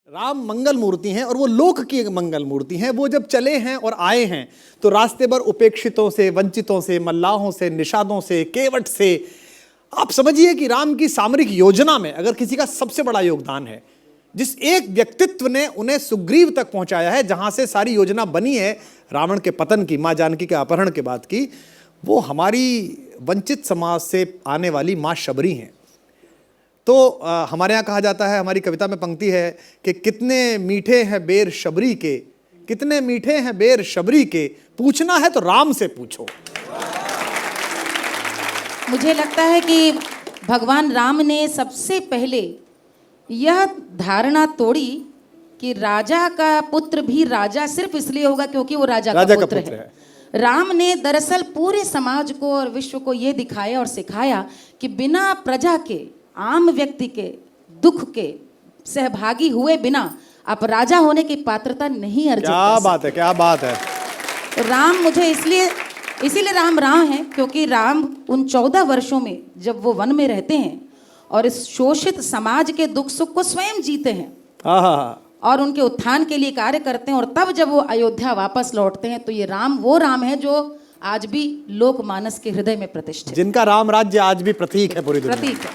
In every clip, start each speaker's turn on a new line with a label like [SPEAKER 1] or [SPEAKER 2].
[SPEAKER 1] राम मंगल मूर्ति हैं और वो लोक की मंगल मूर्ति हैं। वो जब चले हैं और आए हैं तो रास्ते पर उपेक्षितों से, वंचितों से, मल्लाहों से, निषादों से, केवट से, आप समझिए कि राम की सामरिक योजना में अगर किसी का सबसे बड़ा योगदान है, जिस एक व्यक्तित्व ने उन्हें सुग्रीव तक पहुंचाया है, जहां से सारी योजना बनी है रावण के पतन की, मां जानकी के अपहरण के बाद की, वो हमारी वंचित समाज से आने वाली मां शबरी हैं। तो हमारे यहाँ कहा जाता है, हमारी कविता में पंक्ति है कि कितने मीठे हैं बेर शबरी के, कितने मीठे हैं बेर शबरी के, पूछना है तो राम से पूछो।
[SPEAKER 2] मुझे लगता है कि भगवान राम ने सबसे पहले यह धारणा तोड़ी कि राजा का पुत्र भी राजा सिर्फ इसलिए होगा क्योंकि वो राजा का पुत्र है। राम ने दरअसल पूरे समाज को और विश्व को यह दिखाया और सिखाया कि बिना प्रजा के, आम व्यक्ति के दुख के सहभागी हुए बिना आप राजा होने की पात्रता नहीं अर्जित कर सकते।
[SPEAKER 1] क्या बात है, क्या बात है।
[SPEAKER 2] तो राम मुझे इसीलिए राम है क्योंकि राम उन 14 वर्षों में जब वो वन में रहते हैं और इस शोषित समाज के दुख सुख को स्वयं जीते हैं और उनके उत्थान के लिए कार्य करते हैं, और तब जब वो अयोध्या वापस लौटते हैं तो ये राम वो राम है जो आज भी लोकमानस के हृदय में प्रतिष्ठित,
[SPEAKER 1] जिनका राम राज्य आज भी प्रतीक है पूरी दुनिया में।
[SPEAKER 2] प्रतीक है।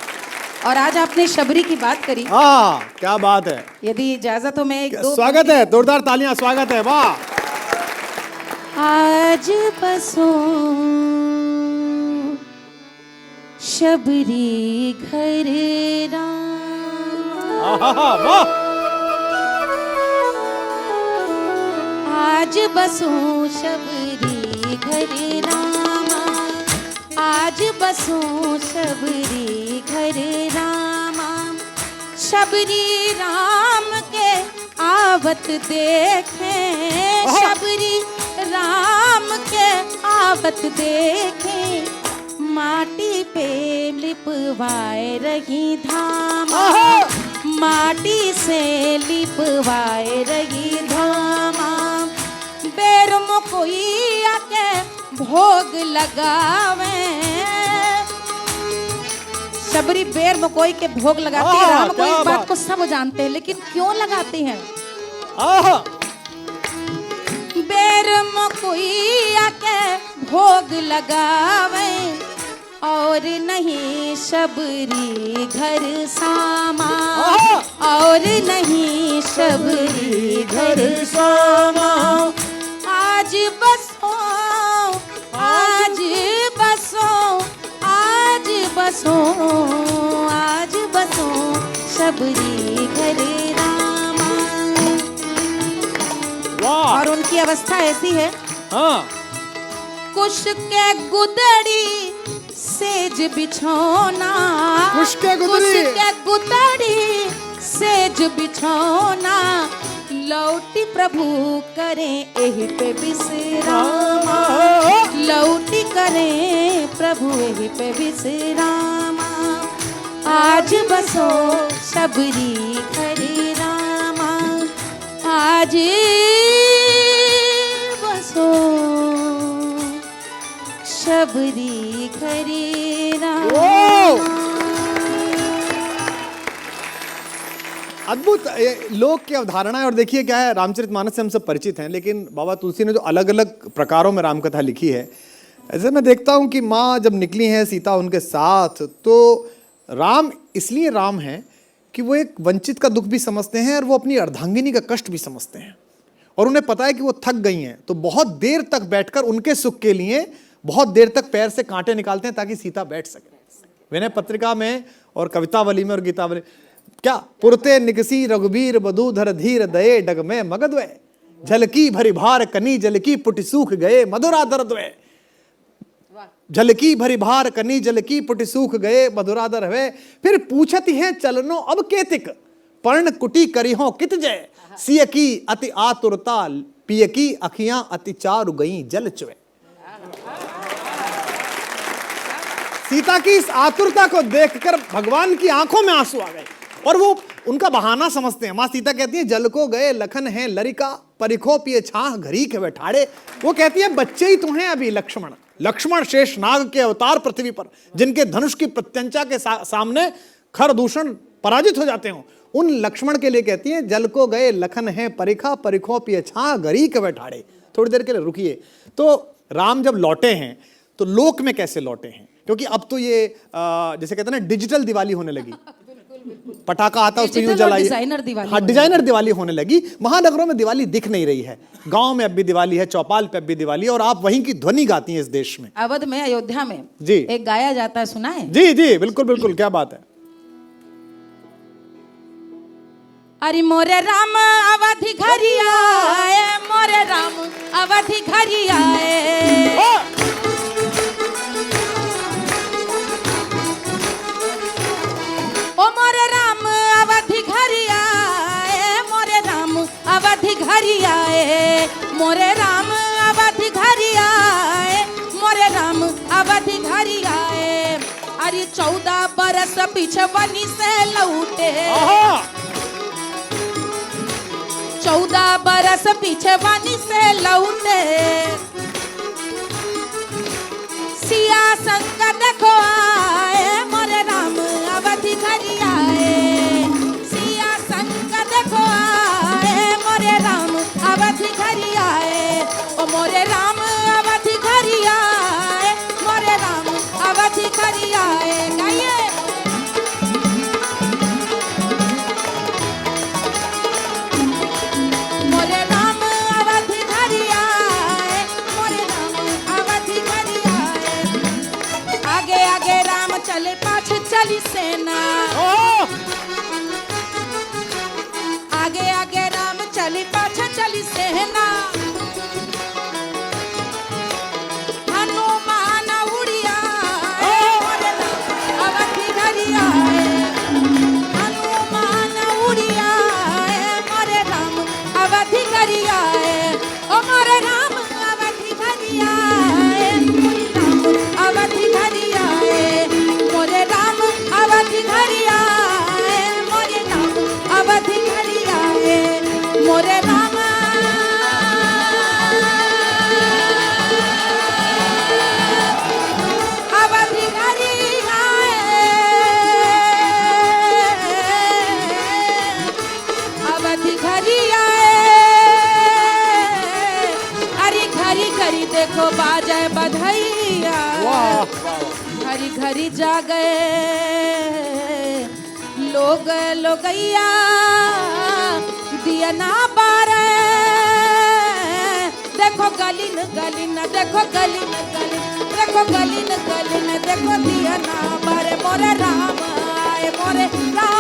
[SPEAKER 2] और आज आपने शबरी की बात करी,
[SPEAKER 1] क्या बात है।
[SPEAKER 2] यदि इजाजत हो मैं एक दो
[SPEAKER 1] स्वागत है, जोरदार तालियां, स्वागत है, वाह।
[SPEAKER 2] आज बसो शबरी घर राम,
[SPEAKER 1] वाह।
[SPEAKER 2] आज बसो शबरी घर राम, आज बसो शबरी घर राम, शबरी राम के आवत देखें, शबरी राम के आवत देखें, माटी पे लिपवाए रही धाम, माटी से लिपवाए रही धाम, बेर मुकोई आके भोग लगावे, शबरी बेर मकोई के भोग लगाती है। राम को इस बात को सब जानते हैं, लेकिन क्यों लगाती हैं? बेर मकोई आके भोग लगावे और नहीं शबरी घर सामा, और नहीं शबरी घर सामा, आज बसो, आज बसो, आज बसो, आज बसो शबरी घर रामा। और उनकी अवस्था ऐसी है, कुश के गुदड़ी सेज बिछौना,
[SPEAKER 1] कुश के
[SPEAKER 2] गुदड़ी सेज बिछौना, लौटी प्रभु करें एही पे विश्रामा, लौटी करें प्रभु एही पे विश्रामा, आज बसो शबरी घर रामा, आज बसो शबरी घर रामा।
[SPEAKER 1] अद्भुत लोक की अवधारणा है। और देखिए क्या है, रामचरितमानस से हम सब परिचित हैं, लेकिन बाबा तुलसी ने जो अलग अलग प्रकारों में रामकथा लिखी है, ऐसे मैं देखता हूँ कि माँ जब निकली हैं सीता उनके साथ, तो राम इसलिए राम हैं कि वो एक वंचित का दुख भी समझते हैं और वो अपनी अर्धांगिनी का कष्ट भी समझते हैं, और उन्हें पता है कि वो थक गई हैं, तो बहुत देर तक बैठकर उनके सुख के लिए बहुत देर तक पैर से कांटे निकालते हैं ताकि सीता बैठ सके। विनय पत्रिका में और कवितावली में और गीतावली क्या, पुरते निकसी रघुबीर बधू धर धीर दये डग में मगधवे, झलकी भरी भार कनी जलकी पुट सूख गए मधुरा दर्दवे, झलकी भरी भार कनी जलकी पुट सूख गए मधुरा दर हुए, फिर पूछत है चलनो अब केतिक, पर्ण कुटी करिहो कित जय, सिय की अति आतुरता पिय की अखियां अति चारु गई जल चुए। सीता की इस आतुरता को देखकर भगवान की आंखों में आंसू आ गए और वो उनका बहाना समझते हैं। माँ सीता कहती है जल को गए लखन है लरिका, परिखो पिए छाह घरी के बैठाड़े। वो कहती है बच्चे ही तो हैं अभी लक्ष्मण, लक्ष्मण शेष नाग के अवतार पृथ्वी पर, जिनके धनुष की प्रत्यंचा के सामने खरदूषण पराजित हो जाते हो, उन लक्ष्मण के लिए कहती हैं, जल को गए लखन है परिखा, परिखों पिए छा गरी के बैठाड़े। थोड़ी देर के लिए रुकिए। तो राम जब लौटे हैं तो लोक में कैसे लौटे हैं, क्योंकि अब तो ये जैसे कहते हैं ना डिजिटल दिवाली होने लगी, पटाखा आता है उसको यूं जलाइए,
[SPEAKER 2] डिजाइनर दिवाली,
[SPEAKER 1] हाँ डिजाइनर दिवाली होने लगी। महानगरों में दिवाली दिख नहीं रही है, गांव में अब भी दिवाली है, चौपाल पे अब भी दिवाली है, और आप वहीं की ध्वनि गाती हैं इस देश में।
[SPEAKER 2] अवध में, अयोध्या में
[SPEAKER 1] जी
[SPEAKER 2] एक गाया जाता है, सुना है?
[SPEAKER 1] जी जी बिल्कुल बिल्कुल, क्या बात है।
[SPEAKER 2] अरे मोरे राम अवधि घरी आए, मोरे राम अवधि घरी आए। ओ मोरे राम अवधि घरी आए, मोरे राम अवधि घरी आए, मोरे राम अवधि घरी आए, मोरे राम अवधि घरी आए। अरे 14 बरस पीछे वनी से लौटे, 14 बरस पीछे वानी से लौटे। सिया संग देखो आए, मोरे राम अवधि घरी आए। सिया संग देखो आए, मोरे राम अवधि घरी आए। ओ मोरे राम अवधि घरी आए, मोरे राम अवधि घरी आए। गाइए। चले पाछे चली सेना, आगे आगे राम चली पाछे चली सेना। हनुमान उड़िया मोरे राम अवधि घरी आए, हनुमान उड़िया मोरे राम अवधि घरी आए। ओ मोरे राम अवधि घरी आए, राम अवधि घरी आए, मोरे राम अवधि घरी आए, मोरे राम अवधि घरी आए, मोरे राम अवधि घरी आए, अवधि घरी आए। अरे घरी घरी देखो बाजे बधैया, घरी घरी जा गए लोग लोगैया, दिया ना बारे। देखो गलिन गलिन, देखो गलिन गलिन, देखो गलिन गलिन, देखो दिया ना बारे। मोरे राम आए, मोरे राम